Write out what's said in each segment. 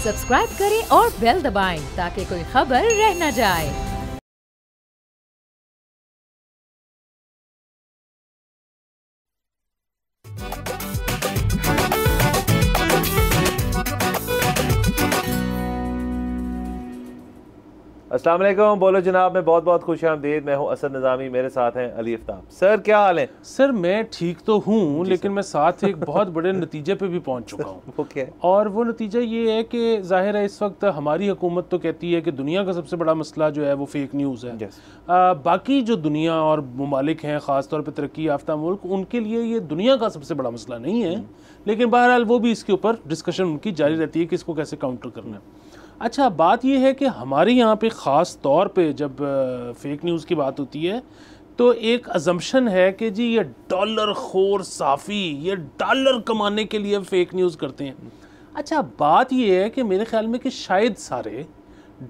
Subscribe करें और bell दबाएं ताकि कोई खबर रह न जाए। अस्सलाम वालेकुम, बोलो जनाब, मैं बहुत बहुत खुश आमदीद। मैं हूं असद निज़ामी, मेरे साथ हैं अली आफ्ताब। सर क्या हाल है? सर मैं ठीक तो हूँ, लेकिन मैं साथ एक बहुत बड़े नतीजे पे भी पहुँच चुका हूँ। वो क्या है? और वो नतीजा ये है कि जाहिर है इस वक्त हमारी हुकूमत तो कहती है कि दुनिया का सबसे बड़ा मसला जो है वो फेक न्यूज़ है। बाकी जो दुनिया और ममालिक हैं, ख़ास तौर पर तरक्की याफ्ता मुल्क, उनके लिए ये दुनिया का सबसे बड़ा मसला नहीं है, लेकिन बहरहाल वो भी इसके ऊपर डिस्कशन उनकी जारी रहती है कि इसको कैसे काउंटर करना है। अच्छा, बात यह है कि हमारे यहाँ पे ख़ास तौर पे जब फेक न्यूज़ की बात होती है तो एक अजम्पशन है कि जी ये डॉलर खोर साफ़ी, ये डॉलर कमाने के लिए फेक न्यूज़ करते हैं। अच्छा, बात यह है कि मेरे ख्याल में कि शायद सारे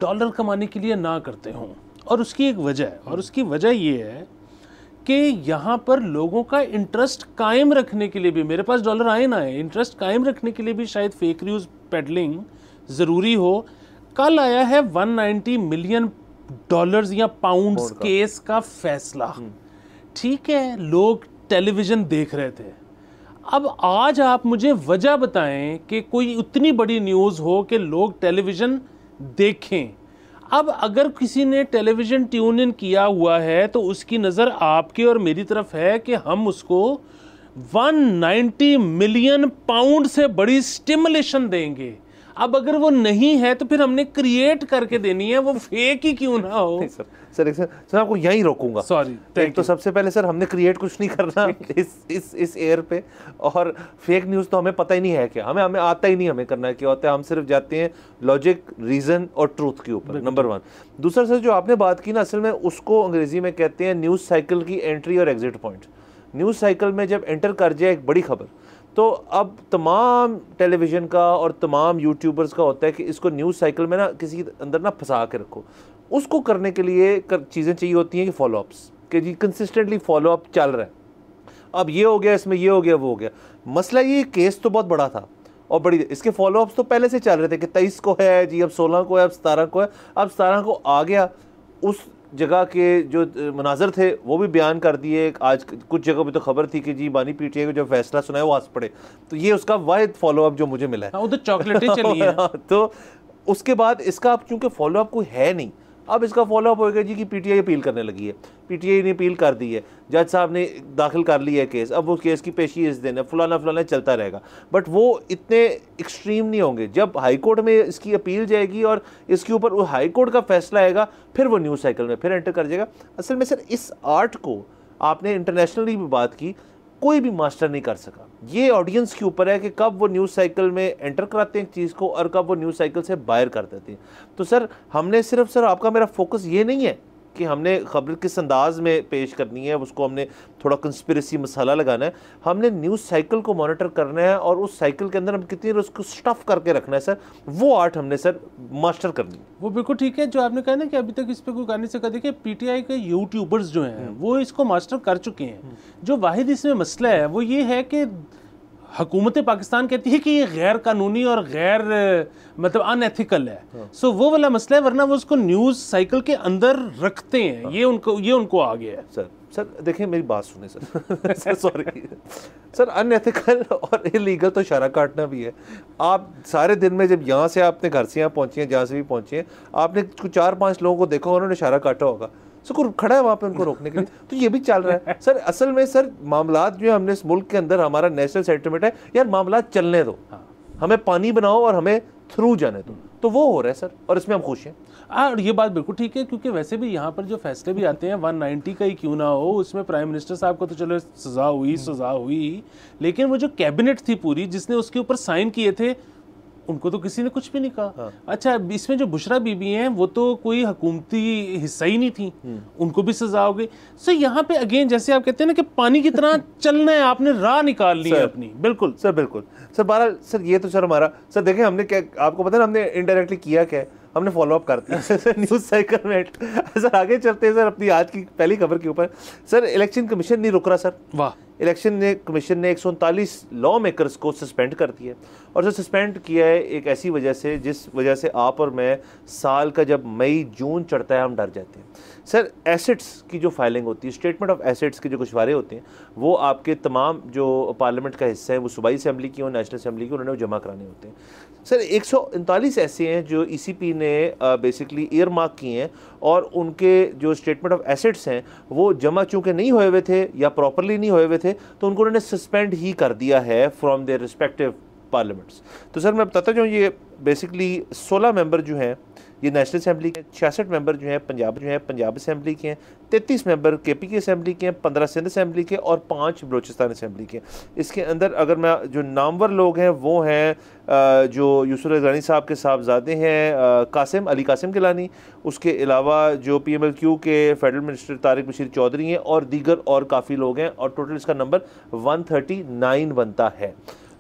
डॉलर कमाने के लिए ना करते हों, और उसकी एक वजह है, और उसकी वजह ये है कि यहाँ पर लोगों का इंटरेस्ट कायम रखने के लिए भी, मेरे पास डॉलर आए ना आए, इंटरेस्ट कायम रखने के लिए भी शायद फेक न्यूज़ पेडलिंग ज़रूरी हो। कल आया है 190 मिलियन डॉलर्स या पाउंड्स केस का फैसला। ठीक है, लोग टेलीविज़न देख रहे थे। अब आज आप मुझे वजह बताएं कि कोई उतनी बड़ी न्यूज़ हो कि लोग टेलीविज़न देखें। अब अगर किसी ने टेलीविज़न ट्यून इन किया हुआ है तो उसकी नज़र आपके और मेरी तरफ है कि हम उसको 190 मिलियन पाउंड से बड़ी स्टिमुलेशन देंगे। अब अगर वो नहीं है तो फिर हमने क्रिएट करके देनी है, वो फेक ही क्यों ना हो। सर आपको यहीं रोकूंगा। सॉरी। एक तो सबसे पहले सर हमने क्रिएट कुछ नहीं करना इस एयर पे, और फेक न्यूज़ तो हमें पता ही नहीं है क्या, हमें आता ही नहीं हमें करना है क्या होता है। हम सिर्फ जाते हैं लॉजिक, रीज़न और ट्रूथ के ऊपर, नंबर 1। दूसरा सर जो आपने बात की ना, असल में उसको अंग्रेजी में कहते हैं न्यूज़ साइकिल की एंट्री और एग्जिट पॉइंट। न्यूज़ साइकिल में जब एंटर कर जाए एक बड़ी खबर, तो अब तमाम टेलीविज़न का और तमाम यूट्यूबर्स का होता है कि इसको न्यूज़ साइकिल में ना किसी अंदर ना फंसा के रखो। उसको करने के लिए चीज़ें चाहिए होती हैं कि फॉलोअप्स, कि जी कंसिस्टेंटली फॉलोअप चल रहा है। अब ये हो गया, इसमें ये हो गया, वो हो गया। मसला ये केस तो बहुत बड़ा था और बड़ी, इसके फॉलोअप्स तो पहले से चल रहे थे कि 23 को है जी, अब 16 को है, अब 17 को है। अब 17 को आ गया, उस जगह के जो मनाजर थे वो भी बयान कर दिए। आज कुछ जगह पे तो खबर थी कि जी बानी पीटीआई को जो फैसला सुना है वो हंस पड़े। तो ये उसका वाहिद फॉलोअप जो मुझे मिला है। तो चॉकलेटें चली हैं। तो उसके बाद इसका अब चूंकि फॉलोअप कोई है नहीं, अब इसका फॉलोअप होगा जी कि पीटीआई अपील करने लगी है। पीटीआई ने अपील कर दी है, जज साहब ने दाखिल कर लिया है केस। अब वो केस की पेशी इस दिन है, फलाना फलाना चलता रहेगा। बट वो इतने एक्सट्रीम नहीं होंगे। जब हाई कोर्ट में इसकी अपील जाएगी और इसके ऊपर वो हाई कोर्ट का फैसला आएगा, फिर वो न्यूज़ साइकिल में फिर एंटर कर जाएगा। असल में सर इस आर्ट को आपने इंटरनेशनली भी बात की, कोई भी मास्टर नहीं कर सका। ये ऑडियंस के ऊपर है कि कब वो न्यूज़ साइकिल में एंटर कराते हैं एक चीज़ को और कब वो न्यूज़ साइकिल से बाहर कर देते हैं। तो सर हमने सिर्फ, सर आपका मेरा फोकस ये नहीं है कि हमने खबर किस अंदाज में पेश करनी है, उसको हमने थोड़ा कंस्पिरेसी मसाला लगाना है। हमने न्यूज़ साइकिल को मॉनिटर करना है और उस साइकिल के अंदर हम कितनी उसको स्टफ़ करके रखना है सर, वो आर्ट हमने सर मास्टर करनी है। वो बिल्कुल ठीक है जो आपने कहा ना कि अभी तक इस पर कोई करने से कहा। देखिए, पीटीआई के यूट्यूबर्स जो हैं वो इसको मास्टर कर चुके हैं। जो वाहिद इसमें मसला है वो ये है कि हुकूमत पाकिस्तान कहती है कि ये गैर कानूनी और गैर मतलब अनएथिकल है। सो वो वाला मसला है, वरना वो उसको न्यूज़ साइकिल के अंदर रखते हैं। ये उनको आ गया है। सर देखिए मेरी बात सुने सर। सॉरी सर, अनएथिकल और इलीगल तो इशारा काटना भी है। आप सारे दिन में जब यहाँ से आपने घर से यहाँ पहुँचे हैं, जहाँ से भी पहुँचे हैं, आपने कुछ 4-5 लोगों को देखा, उन्होंने इशारा काटा होगा, सर खड़ा है वहाँ पे उनको रोकने के लिए। तो ये भी चल रहा है सर। असल में सर मामलात जो है, हमने इस मुल्क के अंदर हमारा नेशनल सेंटिमेंट है यार, मामलात चलने दो, हमें पानी बनाओ और हमें थ्रू जाने दो। तो वो हो रहा है सर, और इसमें हम खुश हैं। और ये बात बिल्कुल ठीक है, क्योंकि वैसे भी यहाँ पर जो फैसले भी आते हैं 190 का ही क्यों ना हो, उसमें प्राइम मिनिस्टर साहब को तो चलो सज़ा हुई, लेकिन वो जो कैबिनेट थी पूरी जिसने उसके ऊपर साइन किए थे, उनको तो किसी ने कुछ भी नहीं कहा। अच्छा, इसमें जो बुशरा बीबी हैं वो तो कोई हुकूमती हिस्सा ही नहीं थी, उनको भी सजा हो गई। सो यहाँ पे अगेन जैसे आप कहते हैं ना कि पानी की तरह चलना है, आपने राह निकाल ली है अपनी। बिल्कुल सर, बिल्कुल सर। बहरहाल सर ये तो सर हमारा, सर देखें हमने क्या, आपको पता है ना हमने इनडायरेक्टली किया क्या है, हमने फॉलोअप कर दिया न्यूज़ साइकिल में। सर आगे चलते हैं सर अपनी आज की पहली खबर के ऊपर। सर इलेक्शन कमीशन नहीं रुक रहा सर। वाह, इलेक्शन कमीशन ने 139 लॉ मेकर्स को सस्पेंड कर दिया और जो सस्पेंड किया है एक ऐसी वजह से जिस वजह से आप और मैं साल का जब मई जून चढ़ता है हम डर जाते हैं। सर एसेट्स की जो फाइलिंग होती है, स्टेटमेंट ऑफ एसेट्स के जो कुशवारे होते हैं, वो आपके तमाम जो पार्लियामेंट का हिस्सा है, वो सूबाई असेंबली की और नेशनल असेंबली की, उन्होंने वो जमा कराने होते हैं। सर 139 ऐसे हैं जो ECP ने बेसिकली ईयर मार्क किए हैं और उनके जो स्टेटमेंट ऑफ एसेट्स हैं वो जमा चूँकि नहीं हुए हुए थे या प्रॉपरली नहीं हुए हुए थे, तो उनको उन्होंने सस्पेंड ही कर दिया है फ्रॉम देयर रिस्पेक्टिव पार्लियामेंट्स। तो सर मैं बताता जाऊँ, ये बेसिकली 16 मेंबर जो हैं ये नेशनल असेंबली के, 66 मेंबर जो हैं पंजाब असेंबली के हैं, 33 मेंबर KP की असेंबली के हैं, 15 सिंध असेंबली के और 5 बलोचिस्तान असेंबली के। इसके अंदर अगर मैं जो नामवर लोग हैं वो हैं जो यूसुफ गिलानी साहब के साहबजादे हैं कासिम अली कासिम गिलानी, उसके अलावा जो PMLQ के फेडरल मिनिस्टर तारिक बशीर चौधरी हैं और दीगर और काफ़ी लोग हैं और टोटल इसका नंबर 139 बनता है।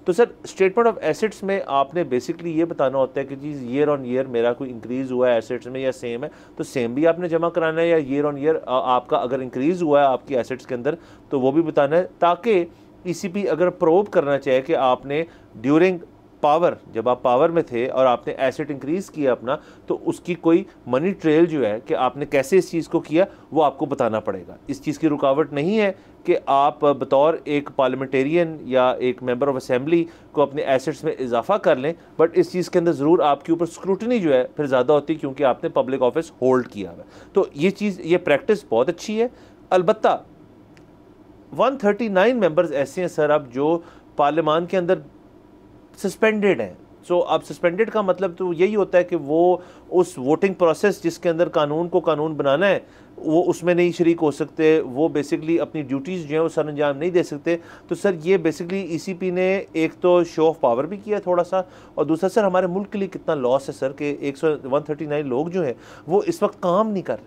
तो सर स्टेटमेंट ऑफ एसेट्स में आपने बेसिकली ये बताना होता है कि जी ईयर ऑन ईयर मेरा कोई इंक्रीज़ हुआ है एसेट्स में या सेम है, तो सेम भी आपने जमा कराना है, या ईयर ऑन ईयर आपका अगर इंक्रीज़ हुआ है आपकी एसेट्स के अंदर तो वो भी बताना है, ताकि ECP अगर प्रोब करना चाहे कि आपने ड्यूरिंग पावर, जब आप पावर में थे और आपने एसेट इंक्रीज़ किया अपना, तो उसकी कोई मनी ट्रेल जो है कि आपने कैसे इस चीज़ को किया वो आपको बताना पड़ेगा। इस चीज़ की रुकावट नहीं है कि आप बतौर एक पार्लियामेंटेरियन या एक मेंबर ऑफ असेंबली को अपने एसेट्स में इजाफा कर लें, बट इस चीज़ के अंदर ज़रूर आपके ऊपर स्क्रूटनी जो है फिर ज़्यादा होती है क्योंकि आपने पब्लिक ऑफिस होल्ड किया हुआ है। तो ये चीज़, ये प्रैक्टिस बहुत अच्छी है। अलबत्ता 139 मेंबर्स ऐसे हैं सर अब जो पार्लियामान के अंदर सस्पेंडेड हैं। सो अब सस्पेंडेड का मतलब तो यही होता है कि वो उस वोटिंग प्रोसेस जिसके अंदर कानून को कानून बनाना है वो उसमें नहीं शरीक हो सकते, वो बेसिकली अपनी ड्यूटीज़ जो हैं वो सर अंजाम नहीं दे सकते। तो सर ये बेसिकली ECP ने एक तो शो ऑफ पावर भी किया थोड़ा सा, और दूसरा सर हमारे मुल्क के लिए कितना लॉस है सर कि 139 लोग जो हैं वो इस वक्त काम नहीं कर रहे।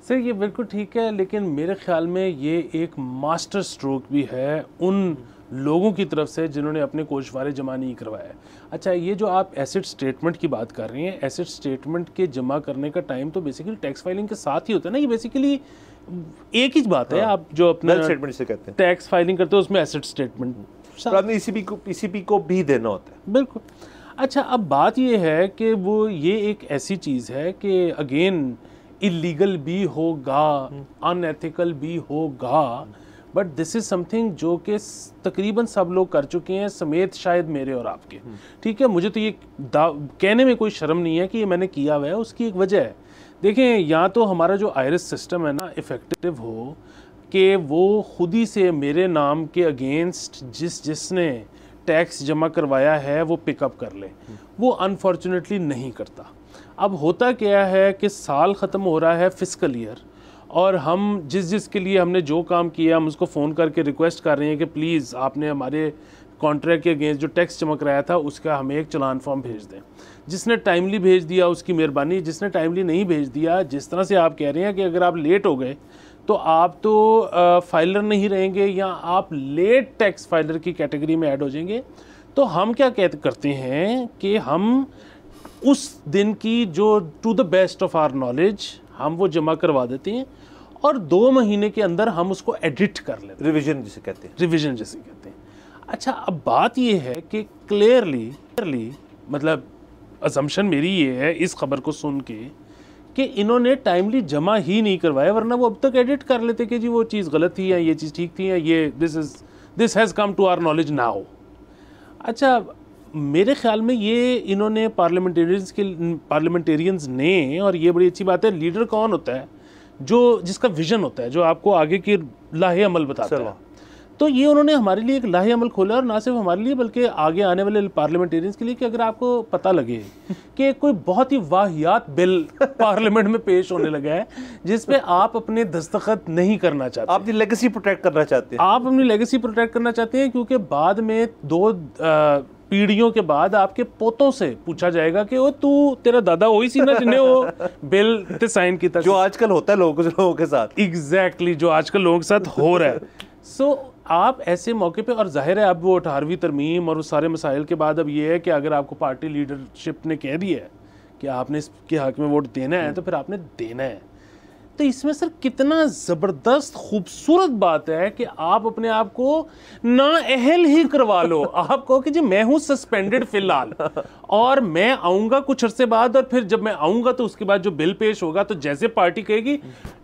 सर ये बिल्कुल ठीक है, लेकिन मेरे ख्याल में ये एक मास्टर स्ट्रोक भी है उन लोगों की तरफ से जिन्होंने अपने कोशवारे जमा नहीं करवाया। अच्छा, ये जो आप एसेट स्टेटमेंट की बात कर रहे हैं, एसेट स्टेटमेंट के जमा करने का टाइम तो बेसिकली टैक्स फाइलिंग के साथ ही होता है ना। ये बेसिकली एक ही बात है। आप जो अपना स्टेटमेंट से कहते हैं टैक्स फाइलिंग करते हो उसमें एसेट स्टेटमेंट आपने ECP को भी देना होता है। बिल्कुल। अच्छा, अब बात ये है कि वो ये एक ऐसी चीज़ है कि अगेन इलीगल भी होगा, अनएथिकल भी होगा, बट दिस इज़ समथिंग जो कि तकरीबन सब लोग कर चुके हैं समेत शायद मेरे और आपके। ठीक है, मुझे तो ये कहने में कोई शर्म नहीं है कि ये मैंने किया हुआ है। उसकी एक वजह है, देखें, या तो हमारा जो आयरस सिस्टम है ना इफ़ेक्टिव हो कि वो खुद ही से मेरे नाम के अगेंस्ट जिसने टैक्स जमा करवाया है वो पिकअप कर ले। वो अनफॉर्चुनेटली नहीं करता। अब होता क्या है कि साल ख़त्म हो रहा है फिस्कल ईयर, और हम जिसके लिए हमने जो काम किया हम उसको फ़ोन करके रिक्वेस्ट कर रहे हैं कि प्लीज़ आपने हमारे कॉन्ट्रैक्ट के अगेंस्ट जो टैक्स जमा कराया था उसका हमें एक चलान फॉर्म भेज दें। जिसने टाइमली भेज दिया उसकी मेहरबानी, जिसने टाइमली नहीं भेज दिया, जिस तरह से आप कह रहे हैं कि अगर आप लेट हो गए तो आप तो फाइलर नहीं रहेंगे या आप लेट टैक्स फाइलर की कैटेगरी में ऐड हो जाएंगे। तो हम क्या करते हैं कि हम उस दिन की जो to the best of our knowledge हम वो जमा करवा देते हैं और 2 महीने के अंदर हम उसको एडिट कर लेते हैं, रिवीजन जिसे कहते हैं। रिवीजन जिसे कहते हैं। अच्छा, अब बात ये है कि क्लियरली मतलब असम्पशन मेरी ये है इस खबर को सुन के कि इन्होंने टाइमली जमा ही नहीं करवाया, वरना वो अब तक एडिट कर लेते कि जी वो चीज़ गलत थी या ये चीज़ ठीक थी या ये this has come to our knowledge now. अच्छा, मेरे ख्याल में ये इन्होंने पार्लियामेंटेरियंस ने, और ये बड़ी अच्छी बात है, लीडर कौन होता है जो जिसका विजन होता है, जो आपको आगे की लाहे अमल बताता है। तो ये उन्होंने हमारे लिए एक लाहे अमल खोला, और ना सिर्फ हमारे लिए बल्कि आगे आने वाले पार्लियामेंटेरियंस के लिए कि अगर आपको पता लगे कि कोई बहुत ही वाहियात बिल पार्लियामेंट में पेश होने लगा है जिस पे आप अपने दस्तखत नहीं करना चाहते, आप अपनी लेगेसी प्रोटेक्ट करना चाहते हैं, आप अपनी लेगेसी प्रोटेक्ट करना चाहते हैं, क्योंकि बाद में 2 पीढ़ियों के बाद आपके पोतों से पूछा जाएगा कि वो तू तेरा दादा वही सी ना जिन्हें वो बिल ते साइन किया, जो आजकल होता है लोगों के साथ। एग्जैक्टली जो आजकल लोगों के साथ हो रहा है। सो आप ऐसे मौके पे, और जाहिर है अब वो 18वीं तरमीम और उस सारे मसाइल के बाद अब ये है कि अगर आपको पार्टी लीडरशिप ने कह दिया है कि आपने इसके हक में वोट देना है तो फिर आपने देना है। तो इसमें सर कितना ज़बरदस्त खूबसूरत बात है कि आप अपने आप को नाअहल ही करवा लो। आप कहो कि जी मैं हूं सस्पेंडेड फिलहाल और मैं आऊंगा कुछ अरसे बाद, और फिर जब मैं आऊंगा तो उसके बाद जो बिल पेश होगा तो जैसे पार्टी कहेगी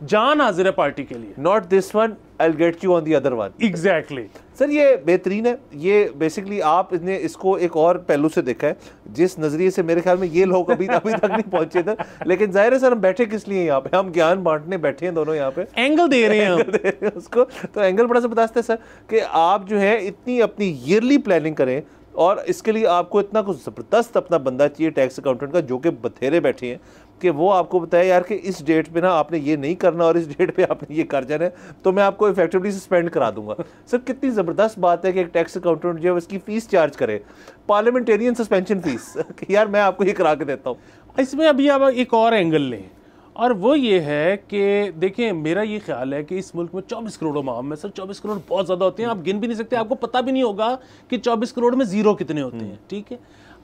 जान हाजिर है पार्टी के लिए, not this one, I will get you on the other one. Exactly sir ये बेहतरीन है। ये बेसिकली आपने इसको एक और पहलू से देखा है, जिस नजरिए से मेरे ख्याल में ये लोग अभी तक नहीं पहुंचे थे, लेकिन जाहिर है सर हम बैठे किस लिए यहाँ पे, हम ज्ञान बांटने बैठे हैं दोनों यहाँ पे, एंगल दे रहे हैं उसको। तो एंगल बड़ा जबरदस्त है सर कि आप जो है इतनी अपनी ईयरली प्लानिंग करें, और इसके लिए आपको इतना कुछ ज़बरदस्त अपना बंदा चाहिए टैक्स अकाउंटेंट का, जो कि बथेरे बैठे हैं कि वो आपको बताए यार कि इस डेट पे ना आपने ये नहीं करना और इस डेट पे आपने ये कर जाना है, तो मैं आपको इफेक्टिवली सस्पेंड करा दूंगा। सर कितनी ज़बरदस्त बात है कि एक टैक्स अकाउंटेंट जो है उसकी फ़ीस चार्ज करे, पार्लियामेंटेरियन सस्पेंशन फ़ीस कि यार मैं आपको ये करा के देता हूँ। इसमें अभी आप एक और एंगल लें, और वो ये है कि देखिए मेरा ये ख्याल है कि इस मुल्क में 24 करोड़ अवाम है सर, 24 करोड़ बहुत ज़्यादा होते हैं, आप गिन भी नहीं सकते, आपको पता भी नहीं होगा कि 24 करोड़ में ज़ीरो कितने होते हैं, ठीक है।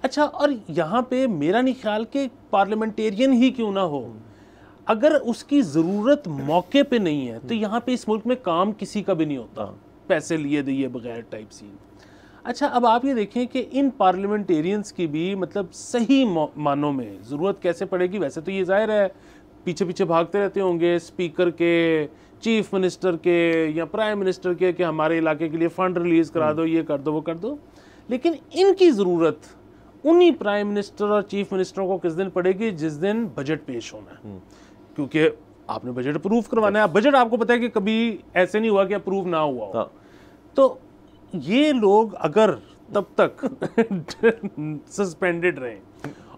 अच्छा, और यहाँ पे मेरा नहीं ख्याल कि पार्लियामेंटेरियन ही क्यों ना हो, अगर उसकी ज़रूरत मौके पे नहीं है तो यहाँ पे इस मुल्क में काम किसी का भी नहीं होता, पैसे लिए दिए बगैर टाइप सीन। अच्छा, अब आप ये देखें कि इन पार्लियामेंटेरियंस की भी मतलब सही मानों में ज़रूरत कैसे पड़ेगी। वैसे तो ये जाहिर है पीछे पीछे भागते रहते होंगे स्पीकर के, चीफ मिनिस्टर के या प्राइम मिनिस्टर के कि हमारे इलाके के लिए फ़ंड रिलीज़ करा दो, ये कर दो, वो कर दो, लेकिन इनकी ज़रूरत उन्हीं प्राइम मिनिस्टर और चीफ मिनिस्टरों को किस दिन पड़ेगी, जिस दिन बजट पेश होना है, क्योंकि आपने बजट अप्रूव करवाना है। बजट आपको पता है कि कभी ऐसे नहीं हुआ कि अप्रूव ना हुआ हो। तो ये लोग अगर तब तक सस्पेंडेड रहे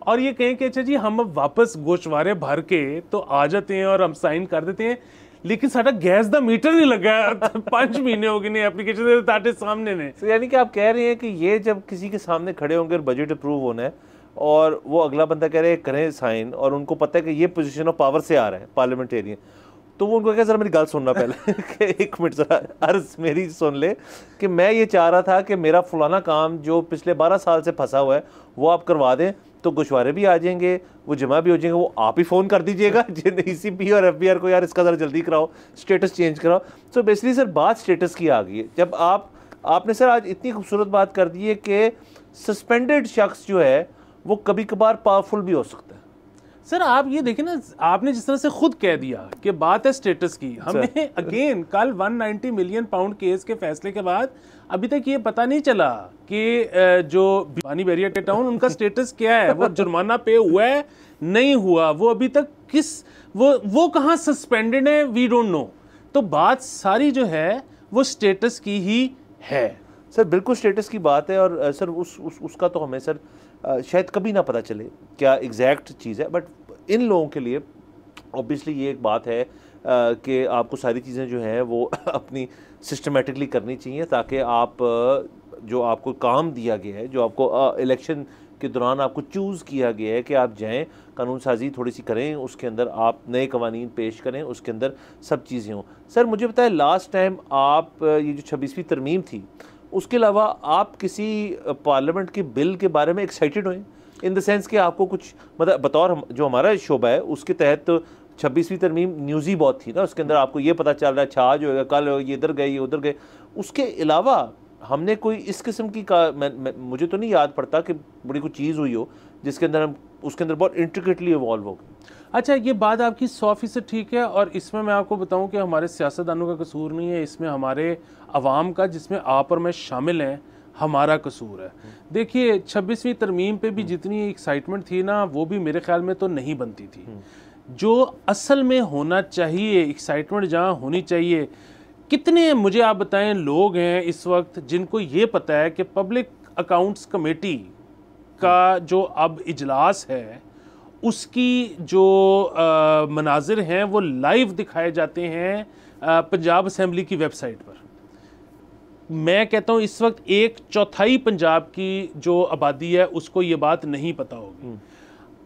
और ये कहें कि अच्छा जी हम अब वापस गोशवारे भर के तो आ जाते हैं और हम साइन कर देते हैं, लेकिन साਡਾ गैस दा मीटर नहीं लगा, 5 महीने हो गए ने एप्लीकेशन दे ताटे सामने ने। तो यानी कि आप कह रहे हैं कि ये जब किसी के सामने खड़े होंगे और बजट अप्रूव होना है और वो अगला बंदा कह रहे हैं करें साइन, और उनको पता है कि ये पोजीशन ऑफ पावर से आ रहा है पार्लियामेंटेरियन, तो वो उनको कहा जरा मेरी गल सुनना पहले कि एक मिनट जरा अर्ज मेरी सुन ले कि मैं ये चाह रहा था कि मेरा फलाना काम जो पिछले 12 साल से फंसा हुआ है वो आप करवा दें, तो गोशवारे भी आ जाएंगे, वो जमा भी हो जाएंगे, वो आप ही फ़ोन कर दीजिएगा ECP और FBR को यार इसका ज़रा जल्दी कराओ, स्टेटस चेंज कराओ। सो बेसिकली सर बात स्टेटस की आ गई है। जब आपने सर आज इतनी खूबसूरत बात कर दी है कि सस्पेंडेड शख्स जो है वो कभी कभार पावरफुल भी हो सकता है। सर आप ये देखें ना, आपने जिस तरह से खुद कह दिया कि बात है स्टेटस की, हमें अगेन कल 190 मिलियन पाउंड केस के फैसले के बाद अभी तक ये पता नहीं चला कि जो बानी बैरिया के टाउन उनका स्टेटस क्या है, वो जुर्माना पे हुआ है नहीं हुआ, वो अभी तक वो कहाँ सस्पेंडेड है, वी डोंट नो। तो बात सारी जो है वो स्टेटस की ही है। सर बिल्कुल स्टेटस की बात है, और सर उसका तो हमें सर शायद कभी ना पता चले क्या एग्जैक्ट चीज़ है, बट इन लोगों के लिए ऑब्वियसली ये एक बात है कि आपको सारी चीज़ें जो हैं वो अपनी सिस्टमेटिकली करनी चाहिए, ताकि आप जो आपको काम दिया गया है, जो आपको इलेक्शन के दौरान आपको चूज़ किया गया है कि आप जाएं, कानून साजी थोड़ी सी करें, उसके अंदर आप नए कवानीन पेश करें, उसके अंदर सब चीज़ें हों। सर मुझे बताएं लास्ट टाइम आप ये जो 26वीं तरमीम थी उसके अलावा आप किसी पार्लियामेंट के बिल के बारे में एक्साइटेड हुए, इन द सेंस कि आपको कुछ मतलब बतौर जो हमारा शोबा है उसके तहत तो 26वीं तरमीम न्यूज़ ही बहुत थी ना, उसके अंदर आपको ये पता चल रहा है अच्छा आज होएगा, कल ये इधर गए, ये उधर गए, उसके अलावा हमने कोई इस किस्म की मुझे तो नहीं याद पड़ता कि बड़ी कोई चीज़ हुई हो जिसके अंदर हम उसके अंदर बहुत इंट्रिकेटली इवॉल्व हो गए। अच्छा, ये बात आपकी 100% ठीक है, और इसमें मैं आपको बताऊं कि हमारे सियासतदानों का कसूर नहीं है, इसमें हमारे अवाम का, जिसमें आप और मैं शामिल हैं, हमारा कसूर है। देखिए 26वीं तरमीम पे भी जितनी एक्साइटमेंट थी ना, वो भी मेरे ख्याल में तो नहीं बनती थी। जो असल में होना चाहिए, एक्साइटमेंट जहाँ होनी चाहिए, कितने मुझे आप बताएं लोग हैं इस वक्त जिनको ये पता है कि पब्लिक अकाउंट्स कमेटी का जो अब इजलास है उसकी जो मनाजिर हैं वो लाइव दिखाए जाते हैं पंजाब असेंबली की वेबसाइट पर। मैं कहता हूँ इस वक्त 1/4 पंजाब की जो आबादी है उसको ये बात नहीं पता होगी।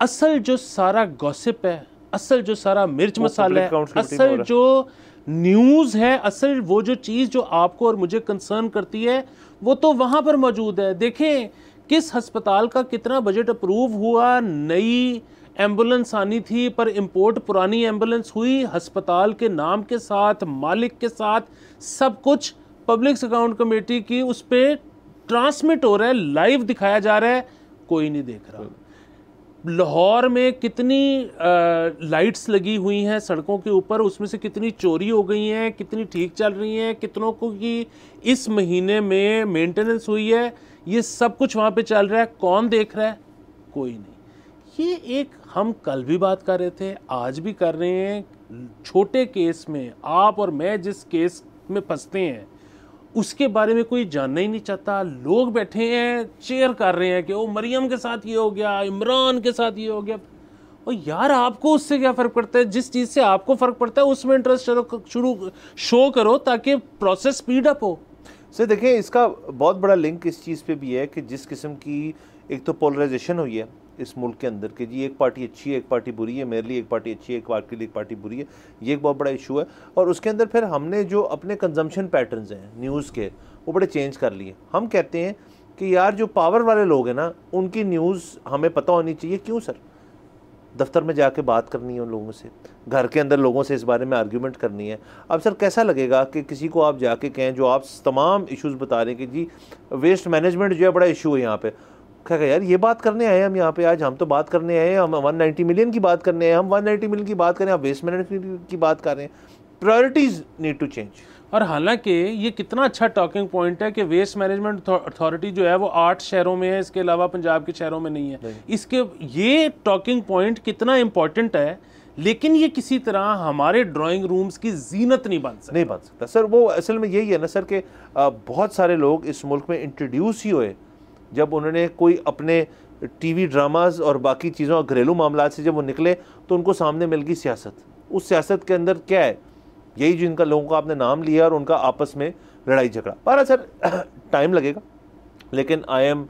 असल जो सारा गॉसिप है, असल जो सारा मिर्च मसाला है, असल जो न्यूज़ है, असल वो जो चीज़ जो आपको और मुझे कंसर्न करती है वो तो वहाँ पर मौजूद है। देखें किस हस्पताल का कितना बजट अप्रूव हुआ, नई एम्बुलेंस आनी थी, पर इंपोर्ट पुरानी एम्बुलेंस हुई, अस्पताल के नाम के साथ, मालिक के साथ, सब कुछ पब्लिक अकाउंट कमेटी की उस पर ट्रांसमिट हो रहा है, लाइव दिखाया जा रहा है, कोई नहीं देख रहा। लाहौर में कितनी लाइट्स लगी हुई हैं सड़कों के ऊपर, उसमें से कितनी चोरी हो गई हैं, कितनी ठीक चल रही हैं, कितनों को की इस महीने में मेंटेनेंस हुई है, ये सब कुछ वहाँ पे चल रहा है, कौन देख रहा है? कोई नहीं। ये एक हम कल भी बात कर रहे थे, आज भी कर रहे हैं, छोटे केस में आप और मैं जिस केस में फंसते हैं उसके बारे में कोई जानना ही नहीं चाहता। लोग बैठे हैं चेयर कर रहे हैं कि ओ मरियम के साथ ये हो गया, इमरान के साथ ये हो गया। और यार आपको उससे क्या फ़र्क पड़ता है? जिस चीज़ से आपको फ़र्क पड़ता है उसमें इंटरेस्ट शुरू शो करो ताकि प्रोसेस स्पीड अप हो। सर देखिए, इसका बहुत बड़ा लिंक इस चीज़ पे भी है कि जिस किस्म की एक तो पोलराइजेशन हुई है इस मुल्क के अंदर कि जी एक पार्टी अच्छी है, एक पार्टी बुरी है, मेरे लिए एक पार्टी अच्छी है, एक पार्टी के लिए एक पार्टी बुरी है, ये एक बहुत बड़ा इशू है। और उसके अंदर फिर हमने जो अपने कंजम्पशन पैटर्न्स हैं न्यूज़ के, वो बड़े चेंज कर लिए। हम कहते हैं कि यार जो पावर वाले लोग हैं ना, उनकी न्यूज़ हमें पता होनी चाहिए। क्यों सर? दफ्तर में जाके बात करनी है उन लोगों से, घर के अंदर लोगों से इस बारे में आर्ग्यूमेंट करनी है। अब सर कैसा लगेगा कि किसी को आप जाके कहें, जो आप तमाम इश्यूज़ बता रहे हैं कि जी वेस्ट मैनेजमेंट जो है बड़ा इशू है यहाँ पे, क्या यार ये बात करने आए हम यहाँ पे, आज हम तो बात करने आए हैं, हम 190 मिलियन की बात करने आए, हम 190 मिलियन की बात करें, आप वेस्ट मैनेजमेंट की बात कर रहे हैं। Priorities need to change. और हालांकि ये कितना अच्छा टॉकिंग पॉइंट है कि वेस्ट मैनेजमेंट अथॉरिटी जो है वो 8 शहरों में है, इसके अलावा पंजाब के शहरों में नहीं है। इसके ये टॉकिंग पॉइंट कितना इंपॉर्टेंट है, लेकिन ये किसी तरह हमारे ड्राइंग रूम्स की जीनत नहीं बन सकता सर। वो असल में यही है ना सर कि बहुत सारे लोग इस मुल्क में इंट्रोड्यूस ही हुए जब उन्होंने कोई अपने टीवी ड्रामाज और बाकी चीज़ों और घरेलू मामला से जब वो निकले तो उनको सामने मिल गई सियासत। उस सियासत के अंदर क्या है, यही जो इनका लोगों का आपने नाम लिया और उनका आपस में लड़ाई झगड़ा। पर सर टाइम लगेगा, लेकिन आई एम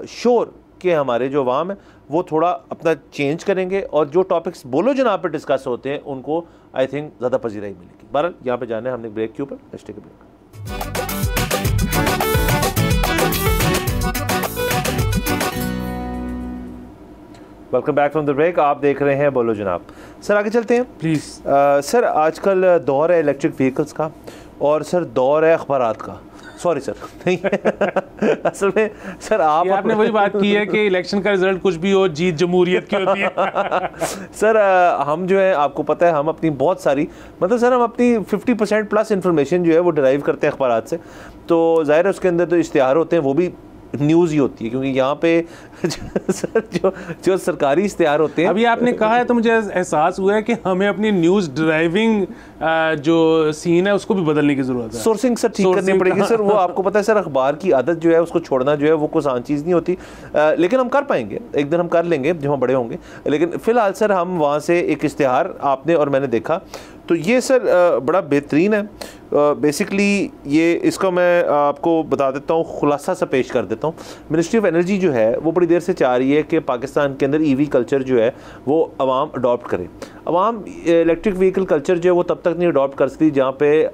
श्योर कि हमारे जो अवाम है वो थोड़ा अपना चेंज करेंगे और जो टॉपिक्स बोलो जनाब पे डिस्कस होते हैं उनको आई थिंक ज़्यादा पजीराई मिलेगी। बहरहाल यहाँ पे जाना है हमने ब्रेक के ऊपर, let's take a break. Welcome back from the break. आप देख रहे हैं बोलो जनाब। सर आगे चलते हैं प्लीज़। सर आजकल दौर है इलेक्ट्रिक व्हीकल्स का और सर दौर है अखबारात का। सॉरी सर नहीं असल में सर आपने वही बात की है कि इलेक्शन का रिजल्ट कुछ भी हो, जीत जमहूरियत की होती है। सर हम जो है आपको पता है हम अपनी बहुत सारी मतलब सर हम अपनी 50% प्लस इन्फॉर्मेशन जो है वो डिराइव करते हैं अखबारात से। तो ज़ाहिर है उसके अंदर तो इश्तिहार होते हैं, वो भी न्यूज़ ही होती है, क्योंकि यहाँ पे सर जो सरकारी इश्तिहार होते हैं। अभी आपने कहा है तो मुझे एहसास हुआ है कि हमें अपनी न्यूज़ ड्राइविंग जो सीन है उसको भी बदलने की ज़रूरत है। सोर्सिंग सर ठीक करनी पड़ेगी सर। वो आपको पता है सर अखबार की आदत जो है उसको छोड़ना जो है वो कोई आसान चीज़ नहीं होती, लेकिन हम कर पाएंगे, एक दिन हम कर लेंगे जब हम बड़े होंगे। लेकिन फ़िलहाल सर हम वहाँ से एक इश्तिहार आपने और मैंने देखा तो ये सर बड़ा बेहतरीन है। बेसिकली ये इसका मैं आपको बता देता हूँ, खुलासा सा पेश कर देता हूँ। मिनिस्ट्री ऑफ एनर्जी जो है वो बड़ी देर से चाह रही है कि पाकिस्तान के अंदर ईवी कल्चर जो है वो अवाम अडॉप्ट करे। अवाम इलेक्ट्रिक व्हीकल कल्चर जो है वो तब तक नहीं अडॉप्ट कर सकती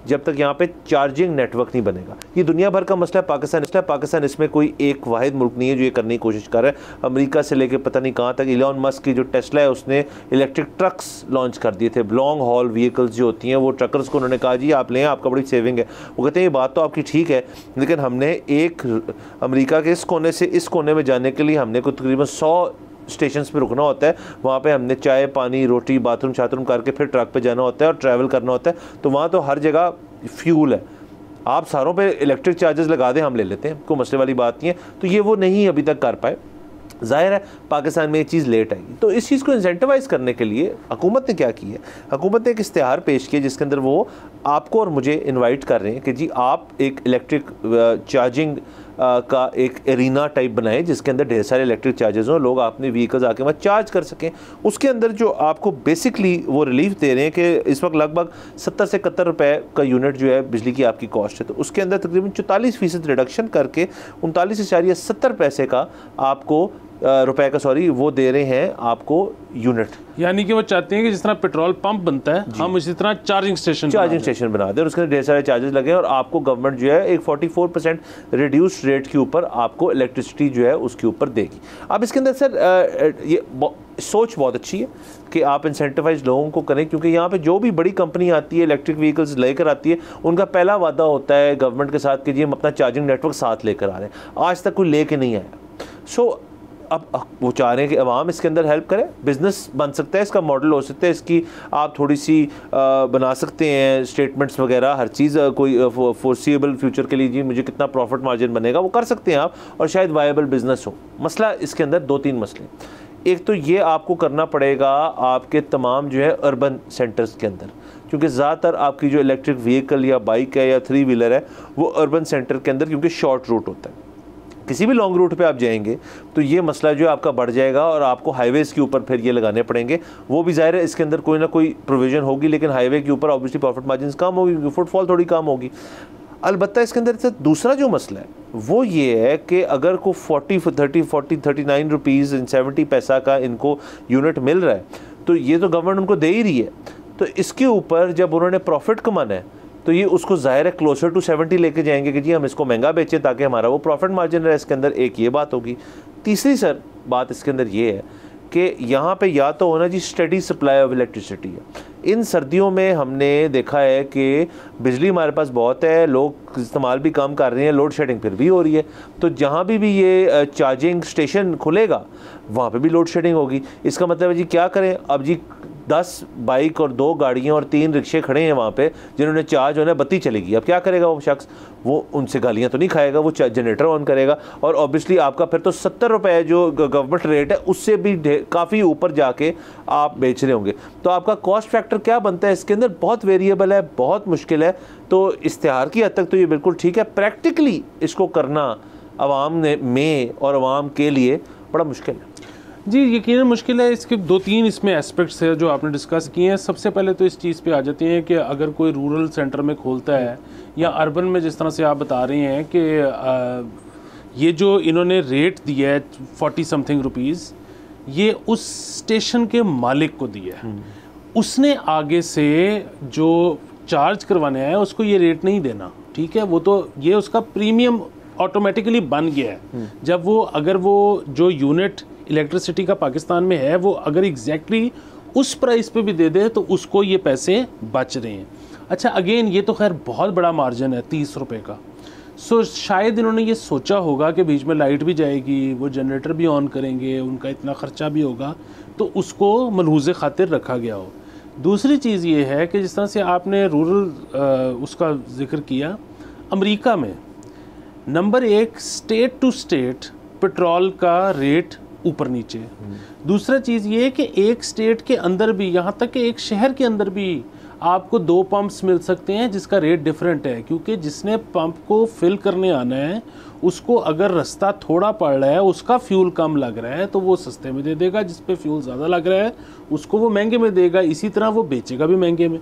जब तक यहाँ पे चार्जिंग नेटवर्क नहीं बनेगा। ये दुनिया भर का मसला है। पाकिस्तान इसमें कोई एक वाहिद मुल्क नहीं है जो ये करने की कोशिश कर रहा है। अमेरिका से लेके पता नहीं कहाँ तक, इलॉन मस्क की जो टेस्ला है उसने इलेक्ट्रिक ट्रक्स लॉन्च कर दिए थे, लॉन्ग हॉल व्हीकल्स जो होती हैं वो ट्रकर्स को उन्होंने कहा जी आप लें, आपका बड़ी सेविंग है। वो कहते हैं ये बात तो आपकी ठीक है, लेकिन हमने एक अमेरिका के इस कोने से इस कोने में जाने के लिए हमने को तकरीबन 100 स्टेशंस पे रुकना होता है। वहाँ पे हमने चाय पानी रोटी बाथरूम शाथरूम करके फिर ट्रक पे जाना होता है और ट्रैवल करना होता है। तो वहाँ तो हर जगह फ्यूल है, आप सारों पे इलेक्ट्रिक चार्जेस लगा दें, हम ले लेते हैं, कोई मसले वाली बात नहीं है। तो ये वो नहीं अभी तक कर पाए। ज़ाहिर है पाकिस्तान में ये चीज़ लेट आएगी। तो इस चीज़ को इंसेंटिवाइज़ करने के लिए हुकूमत ने क्या किया है, हुकूमत ने एक इश्तिहार पेश किया जिसके अंदर वो आपको और मुझे इनवाइट कर रहे हैं कि जी आप एक इलेक्ट्रिक चार्जिंग का एक एरिना टाइप बनाएं जिसके अंदर ढेर सारे इलेक्ट्रिक चार्जेस हों, लोग अपने व्हीकल्स आके वहाँ चार्ज कर सकें। उसके अंदर जो आपको बेसिकली वो रिलीफ दे रहे हैं कि इस वक्त लगभग 70 से 71 रुपये का यूनिट जो है बिजली की आपकी कॉस्ट है, तो उसके अंदर तकरीबन 44% रिडक्शन करके 39.70 पैसे का आपको रुपए का वो दे रहे हैं आपको यूनिट। यानी कि वो चाहते हैं कि जिस तरह पेट्रोल पंप बनता है हम इसी तरह चार्जिंग स्टेशन बना दें और उसके ढेर सारे चार्जेस लगे और आपको गवर्नमेंट जो है एक 44% रिड्यूस्ड रेट के ऊपर आपको इलेक्ट्रिसिटी जो है उसके ऊपर देगी। अब इसके अंदर सर ये सोच बहुत अच्छी है कि आप इंसेंटिवाइज लोगों को करें, क्योंकि यहाँ पे जो भी बड़ी कंपनी आती है इलेक्ट्रिक व्हीकल्स लेकर आती है, उनका पहला वादा होता है गवर्नमेंट के साथ कि जी हम अपना चार्जिंग नेटवर्क साथ लेकर आ रहे हैं। आज तक कोई लेके नहीं आया। सो अब वो चाह रहे हैं कि अवाम इसके अंदर हेल्प करे, बिज़नेस बन सकता है, इसका मॉडल हो सकता है, इसकी आप थोड़ी सी बना सकते हैं स्टेटमेंट्स वगैरह, हर चीज़ कोई फोर्सिएबल फ्यूचर के लिए जी मुझे कितना प्रॉफिट मार्जिन बनेगा वो कर सकते हैं आप, और शायद वायबल बिजनेस हो। मसला इसके अंदर 2-3 मसले, एक तो ये आपको करना पड़ेगा आपके तमाम जो है अर्बन सेंटर्स के अंदर, क्योंकि ज़्यादातर आपकी जो इलेक्ट्रिक व्हीकल या बाइक है या 3 व्हीलर है वो अर्बन सेंटर के अंदर, क्योंकि शॉर्ट रूट होता है। किसी भी लॉन्ग रूट पे आप जाएंगे तो ये मसला जो है आपका बढ़ जाएगा और आपको हाईवेज़ के ऊपर फिर ये लगाने पड़ेंगे। वो भी ज़ाहिर है इसके अंदर कोई ना कोई प्रोविज़न होगी, लेकिन हाईवे के ऊपर ऑब्वियसली प्रॉफिट मार्जिन कम होगी क्योंकि फुटफॉल थोड़ी कम होगी। अलबत्ता इसके अंदर से दूसरा जो मसला है वो ये है कि अगर को 39 रुपीज़ 70 पैसा का इनको यूनिट मिल रहा है तो ये तो गवर्नमेंट उनको दे ही रही है, तो इसके ऊपर जब उन्होंने प्रॉफिट कमाना है तो ये उसको ज़ाहिर है क्लोजर टू 70 लेके जाएंगे कि जी हम इसको महंगा बेचें ताकि हमारा वो प्रॉफिट मार्जिन रहे। इसके अंदर एक ये बात होगी। तीसरी सर बात इसके अंदर ये है कि यहाँ पे या तो होना जी स्टडी सप्लाई ऑफ इलेक्ट्रिसिटी है। इन सर्दियों में हमने देखा है कि बिजली हमारे पास बहुत है, लोग इस्तेमाल भी कम कर रहे हैं, लोड शेडिंग फिर भी हो रही है, तो जहाँ भी ये चार्जिंग स्टेशन खुलेगा वहाँ पे भी लोड शेडिंग होगी। इसका मतलब है जी क्या करें, अब जी 10 बाइक और 2 गाड़ियाँ और 3 रिक्शे खड़े हैं वहाँ पे जिन्होंने चार्ज होना, बत्ती चलेगी, अब क्या करेगा वो शख्स, वो उनसे गालियाँ तो नहीं खाएगा, वो जनरेटर ऑन करेगा और ऑब्वियसली आपका फिर तो 70 रुपये जो गवर्नमेंट रेट है उससे भी काफ़ी ऊपर जाके आप बेच रहे होंगे। तो आपका कॉस्ट फैक्टर क्या बनता है इसके अंदर, बहुत वेरिएबल है, बहुत मुश्किल है। तो इश्तिहार की हद तक तो ये बिल्कुल ठीक है, प्रैक्टिकली इसको करना आवाम में और आवाम के लिए बड़ा मुश्किल है। जी यकीनन मुश्किल है। इसके 2-3 इसमें एस्पेक्ट्स है जो आपने डिस्कस किए हैं। सबसे पहले तो इस चीज़ पे आ जाते हैं कि अगर कोई रूरल सेंटर में खोलता है या अर्बन में, जिस तरह से आप बता रहे हैं कि ये जो इन्होंने रेट दिया है 40 समथिंग रुपीज़, ये उस स्टेशन के मालिक को दिया है, उसने आगे से जो चार्ज करवाना है उसको ये रेट नहीं देना, ठीक है, वो तो ये उसका प्रीमियम ऑटोमेटिकली बन गया है। जब वो अगर वो जो यूनिट इलेक्ट्रिसिटी का पाकिस्तान में है वो अगर एग्जैक्टली उस प्राइस पे भी दे दे तो उसको ये पैसे बच रहे हैं। अच्छा अगेन ये तो खैर बहुत बड़ा मार्जिन है 30 रुपये का। सो शायद इन्होंने ये सोचा होगा कि बीच में लाइट भी जाएगी, वो जनरेटर भी ऑन करेंगे, उनका इतना ख़र्चा भी होगा, तो उसको मलहूज़े खातिर रखा गया हो। दूसरी चीज़ ये है कि जिस तरह से आपने रूरल उसका जिक्र किया, अमेरिका में number 1 state to state petrol का रेट ऊपर नीचे। दूसरा चीज़ ये कि एक स्टेट के अंदर भी, यहाँ तक कि एक शहर के अंदर भी आपको 2 पंप्स मिल सकते हैं जिसका रेट डिफरेंट है, क्योंकि जिसने पंप को फिल करने आना है उसको अगर रास्ता थोड़ा पड़ रहा है, उसका फ्यूल कम लग रहा है तो वो सस्ते में दे देगा, जिस पे फ्यूल ज़्यादा लग रहा है उसको वो महंगे में देगा, इसी तरह वो बेचेगा भी महंगे में।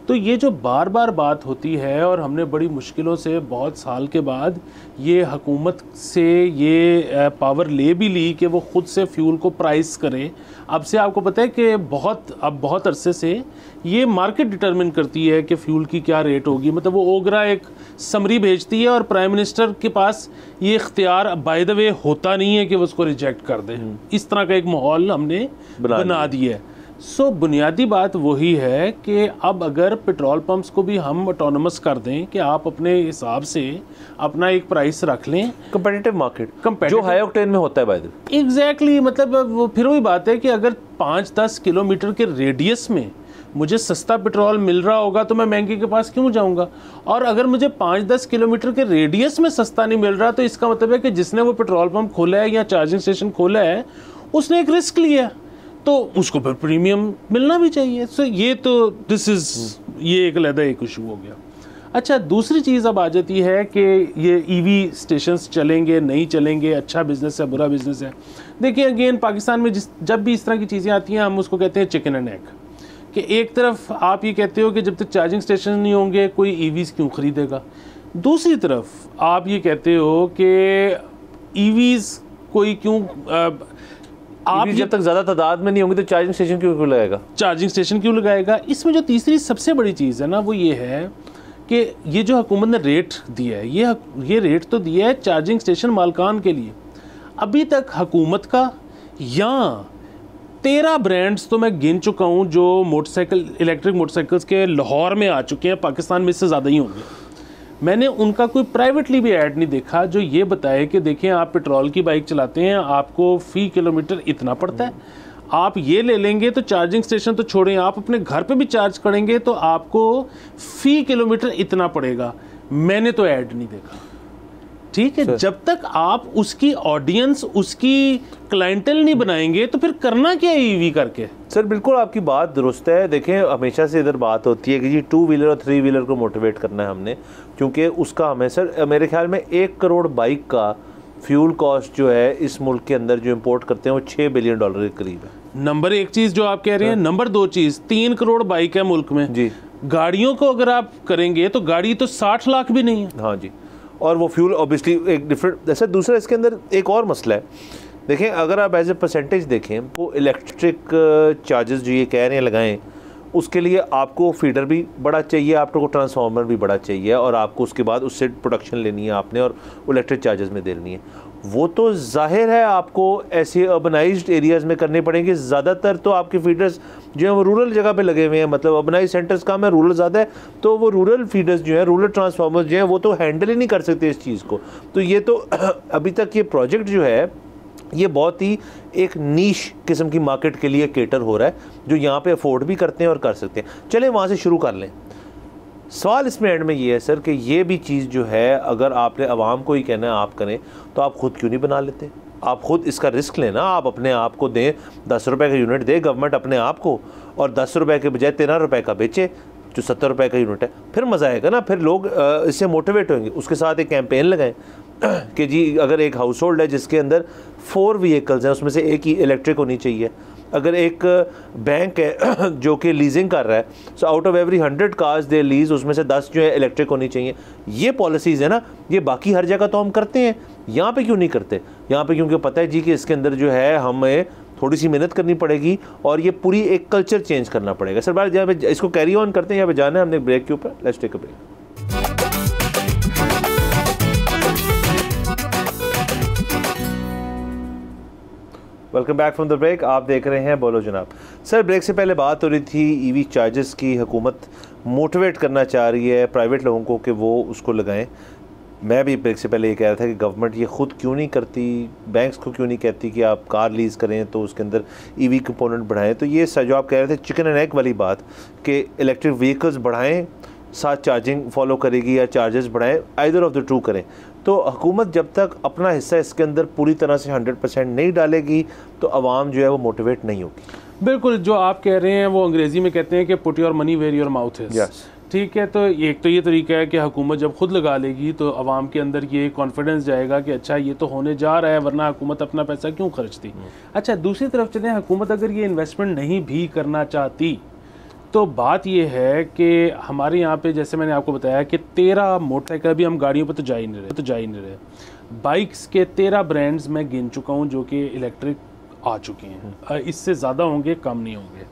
तो ये जो बार बार बात होती है और हमने बड़ी मुश्किलों से बहुत साल के बाद ये हुकूमत से ये पावर ले भी ली कि वो ख़ुद से फ्यूल को प्राइस करे। अब से आपको पता है कि बहुत अरसे से ये मार्केट डिटरमिन करती है कि फ़्यूल की क्या रेट होगी। मतलब वो ओगरा एक समरी भेजती है और प्राइम मिनिस्टर के पास ये इख्तियार बाय द वे होता नहीं है कि वो उसको रिजेक्ट कर दे। इस तरह का एक माहौल हमने बना दिया है। सो बुनियादी बात वही है कि अब अगर पेट्रोल पंप्स को भी हम ऑटोनमस कर दें कि आप अपने हिसाब से अपना एक प्राइस रख लें, कंपेटिटिव मार्केट जो हाई ऑक्टेन में होता है बाय द वे। एग्जैक्टली, मतलब वो फिर वही बात है कि अगर 5-10 किलोमीटर के रेडियस में मुझे सस्ता पेट्रोल मिल रहा होगा तो मैं महंगे के पास क्यों जाऊंगा, और अगर मुझे 5-10 किलोमीटर के रेडियस में सस्ता नहीं मिल रहा तो इसका मतलब है कि जिसने वो पेट्रोल पंप खोला है या चार्जिंग स्टेशन खोला है उसने एक रिस्क लिया, तो उसको फिर प्रीमियम मिलना भी चाहिए। सो ये तो ये एक अलग एक इशू हो गया। अच्छा दूसरी चीज़ अब आ जाती है कि ये ईवी स्टेशंस चलेंगे नहीं चलेंगे, अच्छा बिज़नेस है बुरा बिज़नेस है। देखिए अगेन पाकिस्तान में जब भी इस तरह की चीज़ें आती हैं हम उसको कहते हैं चिकन एंड एग, कि एक तरफ आप ये कहते हो कि जब तक चार्जिंग स्टेशन नहीं होंगे कोई ईवीज़ क्यों ख़रीदेगा, दूसरी तरफ आप ये कहते हो कि ईवीज़ कोई क्यों आप जब तक ज़्यादा तादाद में नहीं होंगे तो चार्जिंग स्टेशन क्यों लगाएगा। इसमें जो तीसरी सबसे बड़ी चीज़ है ना वो ये है कि ये जो हुकूमत ने रेट दिया है, ये रेट तो दिया है चार्जिंग स्टेशन मालकान के लिए। अभी तक हुकूमत का या 13 ब्रांड्स तो मैं गिन चुका हूँ जो मोटरसाइकिल, इलेक्ट्रिक मोटरसाइकिल्स के लाहौर में आ चुके हैं, पाकिस्तान में इससे ज़्यादा ही होंगे। मैंने उनका कोई प्राइवेटली भी ऐड नहीं देखा जो ये बताए कि देखें आप पेट्रोल की बाइक चलाते हैं, आपको फ़ी किलोमीटर इतना पड़ता है, आप ये ले लेंगे तो चार्जिंग स्टेशन तो छोड़ें, आप अपने घर पे भी चार्ज करेंगे तो आपको फ़ी किलोमीटर इतना पड़ेगा। मैंने तो ऐड नहीं देखा। ठीक है, जब तक आप उसकी ऑडियंस, उसकी क्लाइंटल नहीं बनाएंगे तो फिर करना क्या है ईवी करके। सर बिल्कुल आपकी बात दुरुस्त है। देखें हमेशा से इधर बात होती है कि जी 2 व्हीलर और 3 व्हीलर को मोटिवेट करना है हमने, क्योंकि उसका हमें सर मेरे ख्याल में 1 करोड़ बाइक का फ्यूल कॉस्ट जो है इस मुल्क के अंदर जो इंपोर्ट करते हैं वो $6 बिलियन के करीब है। नंबर 1 चीज़ जो आप कह रहे हैं। नंबर 2 चीज़, 3 करोड़ बाइक है मुल्क में जी। गाड़ियों को अगर आप करेंगे तो गाड़ी तो 60 लाख भी नहीं है। हाँ जी, और वो फ्यूल ऑब्वियसली एक डिफरेंट। जैसे दूसरा इसके अंदर एक और मसला है, देखें अगर आप एज ए परसेंटेज देखें वो इलेक्ट्रिक चार्जेस जो ये कह रहे हैं लगाएं, उसके लिए आपको फीडर भी बड़ा चाहिए, आपको ट्रांसफार्मर भी बड़ा चाहिए, और आपको उसके बाद उससे प्रोडक्शन लेनी है आपने और इलेक्ट्रिक चार्जेस में देनी है। वो तो जाहिर है आपको ऐसे अर्बनाइज्ड एरियाज़ में करने पड़ेंगे। ज़्यादातर तो आपके फीडर्स जो हैं वो रूरल जगह पे लगे हुए हैं, मतलब अर्बनाइज सेंटर्स कम है, रूरल ज़्यादा है, तो वो रूरल फीडर्स जो हैं, रूरल ट्रांसफार्मर्स जो हैं वो तो हैंडल ही नहीं कर सकते इस चीज़ को। तो ये तो अभी तक ये प्रोजेक्ट जो है ये बहुत ही एक नीश किस्म की मार्केट के लिए केटर हो रहा है, जो यहाँ पे अफोर्ड भी करते हैं और कर सकते हैं। चलें वहाँ से शुरू कर लें। सवाल इसमें एंड में ये है सर कि ये भी चीज़ जो है अगर आपने आवाम को ही कहना है आप करें, तो आप ख़ुद क्यों नहीं बना लेते? आप ख़ुद इसका रिस्क लेना, आप अपने आप को दें, 10 रुपये का यूनिट दे गवर्नमेंट अपने आप को, और 10 रुपये के बजाय 13 रुपये का बेचे जो 70 रुपये का यूनिट है। फिर मज़ा आएगा ना, फिर लोग इससे मोटिवेट होंगे। उसके साथ एक कैंपेन लगाएं कि जी अगर एक हाउस होल्ड है जिसके अंदर 4 व्हीकल्स हैं, उसमें से एक ही इलेक्ट्रिक होनी चाहिए। अगर एक बैंक है जो कि लीजिंग कर रहा है, so out of every 100 cars they lease, उसमें से 10 जो है इलेक्ट्रिक होनी चाहिए। ये पॉलिसीज़ है ना, ये बाकी हर जगह तो हम करते हैं, यहाँ पे क्यों नहीं करते? यहाँ पे क्योंकि पता है जी कि इसके अंदर जो है हमें थोड़ी सी मेहनत करनी पड़ेगी और ये पूरी एक कल्चर चेंज करना पड़ेगा। सर बार जहाँ पे इसको कैरी ऑन करते हैं, यहाँ पे जाना है हमने ब्रेक के ऊपर। Let's take a break. Welcome back from the break. आप देख रहे हैं बोलो जनाब। सर ब्रेक से पहले बात हो रही थी ईवी चार्जेस की, हुकूमत मोटिवेट करना चाह रही है प्राइवेट लोगों को कि वो उसको लगाएं। मैं भी ब्रेक से पहले ये कह रहा था कि गवर्नमेंट ये ख़ुद क्यों नहीं करती, बैंक्स को क्यों नहीं कहती कि आप कार लीज़ करें तो उसके अंदर ईवी कंपोनेंट बढ़ाएं। तो ये जो आप कह रहे थे चिकन एंड एग वाली बात कि इलेक्ट्रिक व्हीकल्स बढ़ाएं, साथ चार्जिंग फॉलो करेगी या चार्जेस बढ़ाएं, आइदर ऑफ द टू करें। तो हुकूमत जब तक अपना हिस्सा इसके अंदर पूरी तरह से 100% नहीं डालेगी तो आवाम जो है वो मोटिवेट नहीं होगी। बिल्कुल, जो आप कह रहे हैं वो अंग्रेज़ी में कहते हैं कि put your money where your mouth is. ठीक है, तो एक तो ये तरीका है कि हुकूमत जब खुद लगा लेगी तो आवाम के अंदर ये कॉन्फिडेंस जाएगा कि अच्छा ये तो होने जा रहा है, वरना हुकूमत अपना पैसा क्यों खर्चती। अच्छा, दूसरी तरफ चलें, हुकूमत अगर ये इन्वेस्टमेंट नहीं भी करना चाहती तो बात ये है कि हमारे यहाँ पे जैसे मैंने आपको बताया कि 13 मोटरसाइकिल, अभी हम गाड़ियों पर तो जा ही नहीं रहे, बाइक्स के 13 ब्रांड्स मैं गिन चुका हूँ जो कि इलेक्ट्रिक आ चुके हैं। इससे ज़्यादा होंगे, कम नहीं होंगे।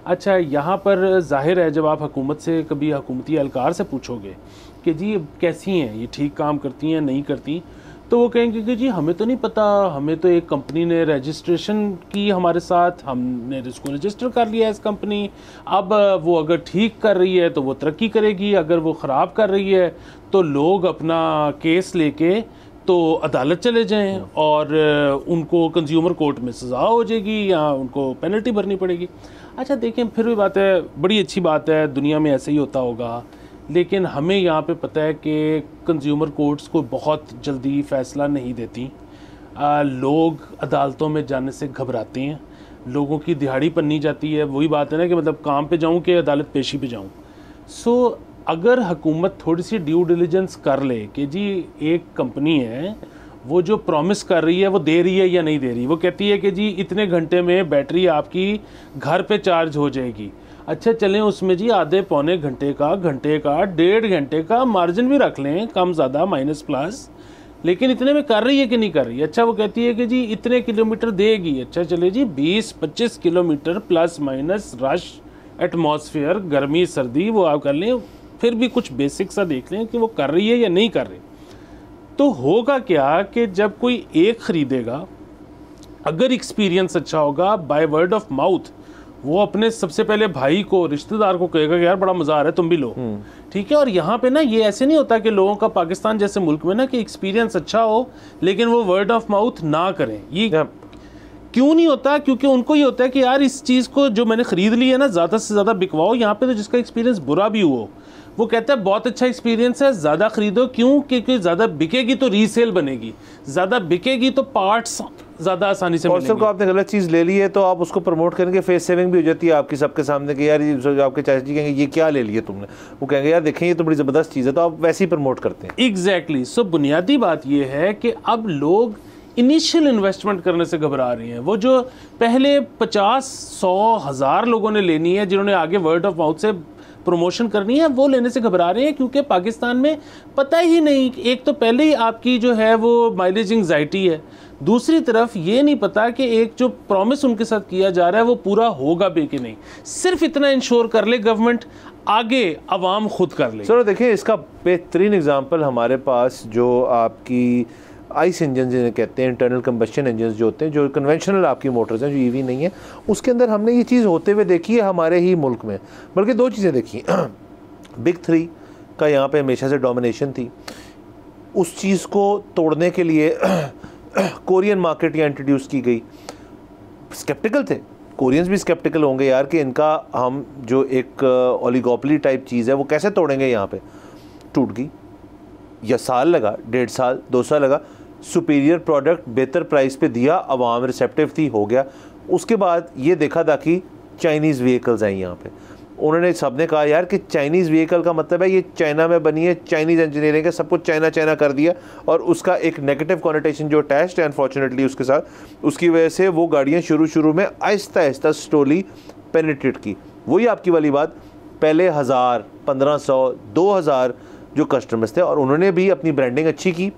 अच्छा, यहाँ पर जाहिर है जब आप हुकूमत से कभी हुकूमती एहलकार से पूछोगे कि जी कैसी हैं ये, ठीक काम करती हैं नहीं करती, तो वो कहेंगे कि जी हमें तो नहीं पता, हमें तो एक कंपनी ने रजिस्ट्रेशन की हमारे साथ, हमने इसको रजिस्टर कर लिया इस कंपनी, अब वो अगर ठीक कर रही है तो वो तरक्की करेगी, अगर वो ख़राब कर रही है तो लोग अपना केस लेके तो अदालत चले जाएं और उनको कंज्यूमर कोर्ट में सज़ा हो जाएगी या उनको पेनल्टी भरनी पड़ेगी। अच्छा देखें, फिर भी बात है, बड़ी अच्छी बात है, दुनिया में ऐसे ही होता होगा, लेकिन हमें यहाँ पे पता है कि कंज्यूमर कोर्ट्स को बहुत जल्दी फ़ैसला नहीं देती। लोग अदालतों में जाने से घबराते हैं, लोगों की दिहाड़ी पन्नी जाती है। वही बात है ना कि मतलब काम पे जाऊँ कि अदालत पेशी पे जाऊँ। सो अगर हुकूमत थोड़ी सी ड्यू डिलिजेंस कर ले कि जी एक कंपनी है वो जो प्रॉमिस कर रही है वो दे रही है या नहीं दे रही, वो कहती है कि जी इतने घंटे में बैटरी आपकी घर पे चार्ज हो जाएगी। अच्छा चलें उसमें जी आधे पौने घंटे का, 1.5 घंटे का मार्जिन भी रख लें, कम ज़्यादा माइनस प्लस, लेकिन इतने में कर रही है कि नहीं कर रही। अच्छा वो कहती है कि जी इतने किलोमीटर देगी। अच्छा चले जी 20-25 kilometre plus minus rush atmosphere, गर्मी सर्दी, वो आप कर लें, फिर भी कुछ बेसिक सा देख लें कि वो कर रही है या नहीं कर रही। तो होगा क्या कि जब कोई एक ख़रीदेगा अगर एक्सपीरियंस अच्छा होगा बाय वर्ड ऑफ माउथ, वो अपने सबसे पहले भाई को, रिश्तेदार को कहेगा कि यार बड़ा मज़ा आ रहा है, तुम भी लो, ठीक है। और यहाँ पे ना ये ऐसे नहीं होता कि लोगों का पाकिस्तान जैसे मुल्क में ना कि एक्सपीरियंस अच्छा हो लेकिन वो वर्ड ऑफ माउथ ना करें। ये क्यों नहीं होता? क्योंकि उनको ये होता है कि यार इस चीज़ को जो मैंने ख़रीद ली है ना, ज़्यादा से ज़्यादा बिकवाओ। यहाँ पे तो जिसका एक्सपीरियंस बुरा भी हुआ, वो कहता है बहुत अच्छा एक्सपीरियंस है, ज़्यादा ख़रीदो। क्यों? क्योंकि ज़्यादा बिकेगी तो रीसेल बनेगी, ज़्यादा बिकेगी तो पार्ट्स ज़्यादा आसानी से मिलेंगे। और को आपने गलत चीज़ ले ली है तो आप उसको प्रमोट करेंगे, फेस सेविंग भी हो जाती है आपकी सबके सामने कि यार ये आपके चाचा जी कहेंगे ये क्या ले लिया तुमने, वो कहेंगे यार देखें ये तो बड़ी ज़बरदस्त चीज़ है, तो आप वैसे ही प्रमोट करते हैं। एग्जैक्टली। सो बुनियादी बात ये है कि अब लोग इनिशियल इन्वेस्टमेंट करने से घबरा रही हैं। वो जो पहले 50, 100, 1000 लोगों ने लेनी है, जिन्होंने आगे वर्ड ऑफ माउथ से प्रमोशन करनी है, वो लेने से घबरा रहे हैं क्योंकि पाकिस्तान में पता ही नहीं। एक तो पहले ही आपकी जो है वो माइलेज एंग्जाइटी है, दूसरी तरफ ये नहीं पता कि एक जो प्रॉमिस उनके साथ किया जा रहा है वो पूरा होगा भी कि नहीं। सिर्फ इतना इंश्योर कर ले गवर्नमेंट, आगे आवाम खुद कर ले। चलो देखिए, इसका बेहतरीन एग्जांपल हमारे पास जो आपकी आइस इंजन जिन्हें कहते हैं, इंटरनल कंबशन इंजन जो होते हैं, जो कन्वेंशनल आपकी मोटर्स हैं, जो ईवी नहीं है, उसके अंदर हमने ये चीज़ होते हुए देखी है हमारे ही मुल्क में। बल्कि दो चीज़ें देखी बिग 3 का यहाँ पे हमेशा से डोमिनेशन थी। उस चीज़ को तोड़ने के लिए कोरियन मार्केट यहाँ इंट्रोड्यूस की गई। स्केप्टिकल थे, कोरियंस भी स्केप्टिकल होंगे यार कि इनका हम जो एक ओलिगोपोली टाइप चीज़ है वो कैसे तोड़ेंगे। यहाँ पे टूट गई, या साल लगा, 1.5 साल 2 साल लगा, सुपीरियर प्रोडक्ट बेहतर प्राइस पे दिया, अवाम रिसेप्टिव थी, हो गया। उसके बाद ये देखा था कि चाइनीज़ व्हीकल्स आई यहाँ पे, उन्होंने सबने कहा यार कि चाइनीज़ व्हीकल का मतलब है ये चाइना में बनी है, चाइनीज़ इंजीनियरिंग है, सब कुछ चाइना चाइना कर दिया। और उसका एक नेगेटिव कॉनोटेशन जो अटैच्ड है अनफॉर्चुनेटली उसके साथ, उसकी वजह से वो गाड़ियाँ शुरू में आहिस्ता आहिस्ता स्लोली पेनिट्रेट की। वही आपकी वाली बात, पहले 1000, 1500, 2000 जो कस्टमर्स थे, और उन्होंने भी अपनी ब्रांडिंग अच्छी की,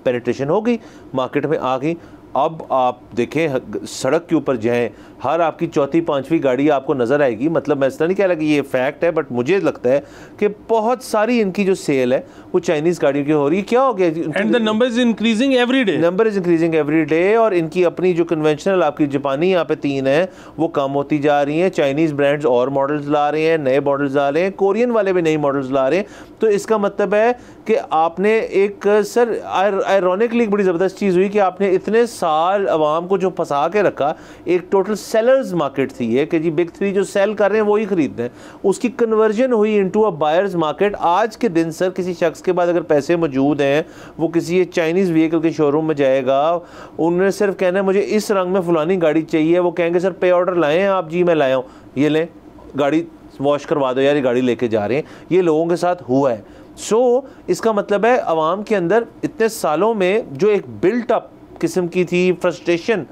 पेनिट्रेशन हो गई, मार्केट में आ गई। अब आप देखें सड़क के ऊपर जाएं, हर आपकी 4थी 5वीं गाड़ी आपको नज़र आएगी। मतलब मैं इसलिए नहीं कह रहा कि ये फैक्ट है, बट मुझे लगता है कि बहुत सारी इनकी जो सेल है वो चाइनीज़ गाड़ियों की हो रही है। क्या हो गया? And the number is increasing every day, number is increasing every day. और इनकी अपनी जो कन्वेंशनल आपकी जापानी यहाँ पे 3 है वो कम होती जा रही हैं। चाइनीज़ ब्रांड्स और मॉडल्स ला रहे हैं, नए मॉडल्स ला रहे हैं, कोरियन वाले भी नई मॉडल्स ला रहे हैं। तो इसका मतलब है कि आपने एक, सर आयरॉनिकली एक बड़ी ज़बरदस्त चीज़ हुई कि आपने इतने साल आवाम को जो फंसा के रखा, एक टोटल सेलर्स मार्केट थी ये कि जी बिग 3 जो सेल कर रहे हैं वही खरीदते हैं, उसकी कन्वर्जन हुई इनटू अ बायर्स मार्केट। आज के दिन सर किसी शख्स के पास अगर पैसे मौजूद हैं, वो किसी चाइनीज़ व्हीकल के शोरूम में जाएगा, उन्होंने सिर्फ कहना है मुझे इस रंग में फलानी गाड़ी चाहिए, वो कहेंगे सर पे ऑर्डर लाए हैं आप? जी मैं लाया हूँ, ये लें गाड़ी वॉश करवा दो यार, ये गाड़ी लेके जा रहे हैं। ये लोगों के साथ हुआ है। सो इसका मतलब है अवाम के अंदर इतने सालों में जो एक बिल्ट अप किस्म की थी फ्रस्ट्रेशन,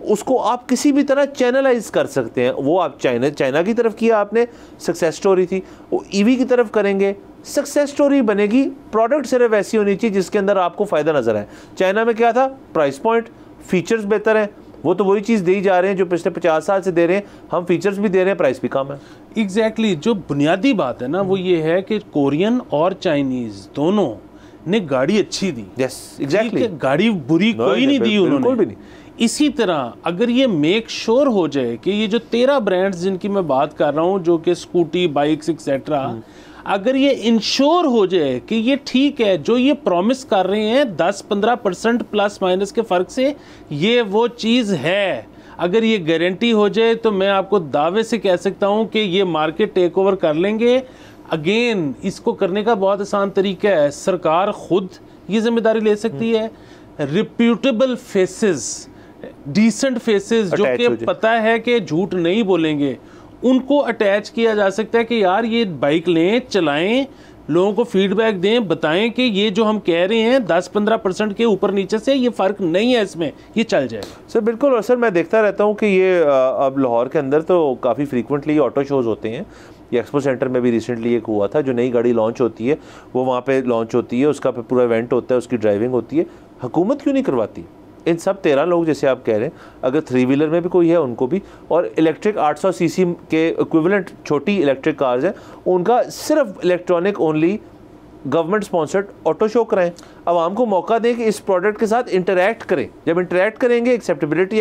उसको आप किसी भी तरह चैनलाइज कर सकते हैं। वो आप चाइना की तरफ किया आपने, सक्सेस स्टोरी थी, वो ईवी की तरफ करेंगे, सक्सेस स्टोरी बनेगी। प्रोडक्ट सिर्फ ऐसी होनी चाहिए जिसके अंदर आपको फ़ायदा नज़र आए। चाइना में क्या था? प्राइस पॉइंट, फीचर्स बेहतर हैं, वो तो वही चीज़ दी जा रहे हैं जो पिछले 50 साल से दे रहे हैं, हम फीचर्स भी दे रहे हैं, प्राइस भी कम है। एग्जैक्टली जो बुनियादी बात है ना वो ये है कि कोरियन और चाइनीज़ दोनों ने गाड़ी अच्छी दी। यस एग्जैक्टली, गाड़ी बुरी कोई नहीं दी उन्होंने, भी नहीं। इसी तरह अगर ये मेक श्योर हो जाए कि ये जो 13 ब्रांड्स जिनकी मैं बात कर रहा हूँ, जो कि स्कूटी, बाइक्स एक्सेट्रा, अगर ये इंश्योर हो जाए कि ये ठीक है, जो ये प्रॉमिस कर रहे हैं 10-15% प्लस माइनस के फ़र्क से ये वो चीज़ है, अगर ये गारंटी हो जाए तो मैं आपको दावे से कह सकता हूँ कि ये मार्केट टेक ओवर कर लेंगे। अगेन इसको करने का बहुत आसान तरीका है, सरकार खुद ये जिम्मेदारी ले सकती है। रिप्यूटेबल फेसेस, डिसेंट फेसेस जो कि पता है कि झूठ नहीं बोलेंगे, उनको अटैच किया जा सकता है कि यार ये बाइक लें, चलाएं, लोगों को फीडबैक दें, बताएं कि ये जो हम कह रहे हैं 10-15% के ऊपर नीचे से ये फ़र्क नहीं है, इसमें ये चल जाएगा। सर बिल्कुल। और सर मैं देखता रहता हूँ कि ये अब लाहौर के अंदर तो काफ़ी फ्रीक्वेंटली ऑटो शोज़ होते हैं। ये एक्सपो सेंटर में भी रिसेंटली एक हुआ था, जो नई गाड़ी लॉन्च होती है वो वहाँ पे लॉन्च होती है, उसका पूरा इवेंट होता है, उसकी ड्राइविंग होती है। हुकूमत क्यों नहीं करवाती? इन सब 13 लोग जैसे आप कह रहे हैं, अगर 3 व्हीलर में भी कोई है उनको भी, और इलेक्ट्रिक 800 सीसी के इक्विवेलेंट छोटी इलेक्ट्रिक कार्स हैं, उनका सिर्फ electronic only government sponsored auto show कराएं, आवाम को मौका दें कि इस प्रोडक्ट के साथ इंटरैक्ट करें। जब इंटरैक्ट करेंगे एक्सेप्टेबिलिटी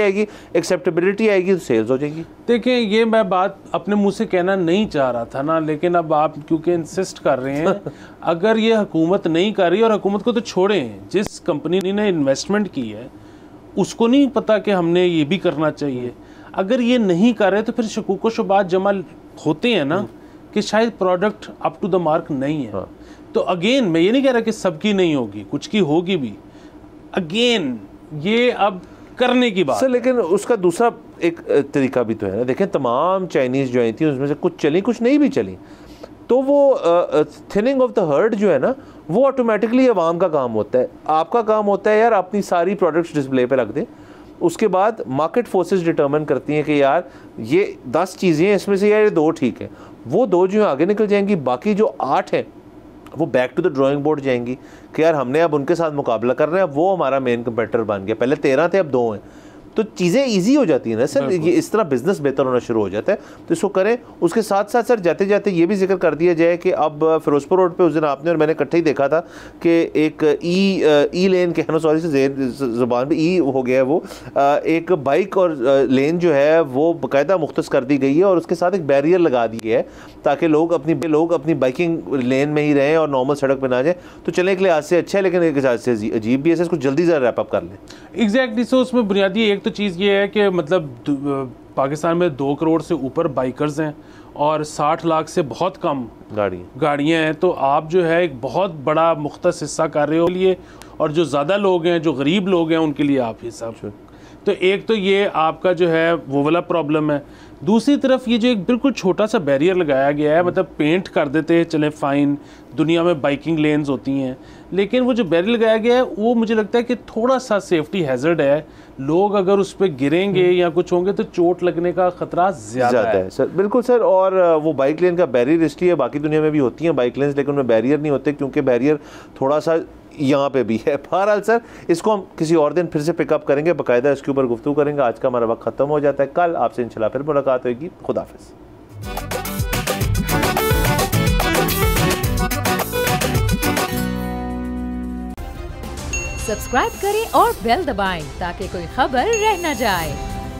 आएगी तो सेल्स हो जाएगी। देखिए, ये मैं बात अपने मुंह से कहना नहीं चाह रहा था ना, लेकिन अब आप क्योंकि इंसिस्ट कर रहे हैं अगर ये हुकूमत नहीं कर रही, और हुकूमत को तो छोड़ें, जिस कंपनी ने इन्वेस्टमेंट की है उसको नहीं पता कि हमने ये भी करना चाहिए। अगर ये नहीं कर रहे तो फिर शकूक व शुबात जमा होते हैं ना कि शायद product up to the mark नहीं है। तो अगेन मैं ये नहीं कह रहा कि सबकी नहीं होगी, कुछ की होगी भी। अगेन ये अब करने की बात सर, लेकिन उसका दूसरा एक तरीका भी तो है ना। देखें, तमाम चाइनीज़ जो आई थी उसमें से कुछ चली कुछ नहीं भी चली, तो वो थिनिंग ऑफ द हर्ड जो है ना, वो ऑटोमेटिकली अवाम का काम होता है। आपका काम होता है यार अपनी सारी प्रोडक्ट्स डिस्प्ले पे रख दें, उसके बाद मार्केट फोर्सेस डिटरमिन करती हैं कि यार ये 10 चीज़ें हैं, इसमें से यार ये 2 ठीक है, वो 2 जो आगे निकल जाएंगी, बाकी जो 8 हैं वो back to the drawing board जाएंगी कि यार हमने अब उनके साथ मुकाबला करना है, अब वो हमारा मेन कंपेटिटर बन गया। पहले 13 थे, अब 2 हैं, तो चीज़ें इजी हो जाती हैं ना सर। ये इस तरह बिजनेस बेहतर होना शुरू हो जाता है, तो इसको करें। उसके साथ साथ सर जाते जाते ये भी जिक्र कर दिया जाए कि अब फिरोजपुर रोड पे उस दिन आपने और मैंने इकट्ठे ही देखा था कि एक ई लेन कहना, सॉरी से ज़ुबान पे ई हो गया है वो, एक बाइक और लेन जो है वो बाकायदा मुख्तस कर दी गई है और उसके साथ एक बैरियर लगा दी है ताकि लोग अपनी बाइकिंग लेन में ही रहें और नॉर्मल सड़क पर ना जाए। तो चलें, एक लिहाज से अच्छा है, लेकिन एक लिहाज से अजीब भी है। इसको जल्दी ज़रा रैप अप कर लें। एग्जैक्टली। सो उसमें बुनियादी एक तो चीज़ ये है कि मतलब पाकिस्तान में 2 करोड़ से ऊपर बाइकर्स हैं और 60 लाख से बहुत कम गाड़ियाँ हैं। तो आप जो है एक बहुत बड़ा मुख्तस हिस्सा कर रहे हो लिए, और जो ज़्यादा लोग हैं, जो गरीब लोग हैं, उनके लिए आप हिसाब। तो एक तो ये आपका जो है वो वाला प्रॉब्लम है। दूसरी तरफ ये जो एक बिल्कुल छोटा सा बैरियर लगाया गया है, मतलब पेंट कर देते हैं, चले फ़ाइन, दुनिया में बाइकिंग लेन्स होती हैं, लेकिन वो जो बैरियर लगाया गया है वो मुझे लगता है कि थोड़ा सा सेफ्टी हैज़र्ड है। लोग अगर उस पर गिरेंगे या कुछ होंगे तो चोट लगने का ख़तरा ज़्यादा है सर। बिल्कुल सर। और वो बाइक लेन का बैरियर इसलिए, बाकी दुनिया में भी होती हैं बाइक लेन्स, लेकिन उनमें बैरियर नहीं होते क्योंकि बैरियर थोड़ा सा यहाँ पे भी है। बहरहाल सर, इसको हम किसी और दिन फिर से पिकअप करेंगे, बाकायदा इसके ऊपर गुफ्तगू करेंगे। आज का हमारा वक्त ख़त्म हो जाता है। कल आपसे इंशाल्लाह फिर मुलाकात होगी। खुदा हाफिज़। सब्सक्राइब करें और बेल दबाएं ताकि कोई खबर रह न जाए।